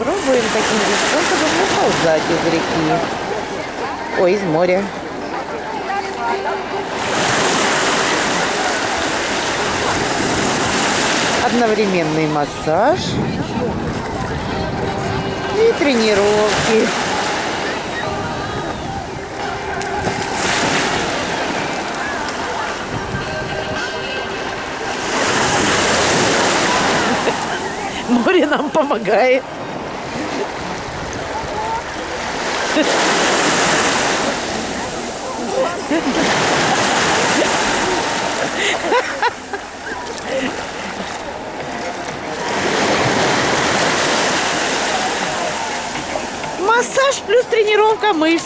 Пробуем таким же способом уползать из реки. Ой, из моря. Одновременный массаж и тренировки. Море нам помогает. Массаж плюс тренировка мышц.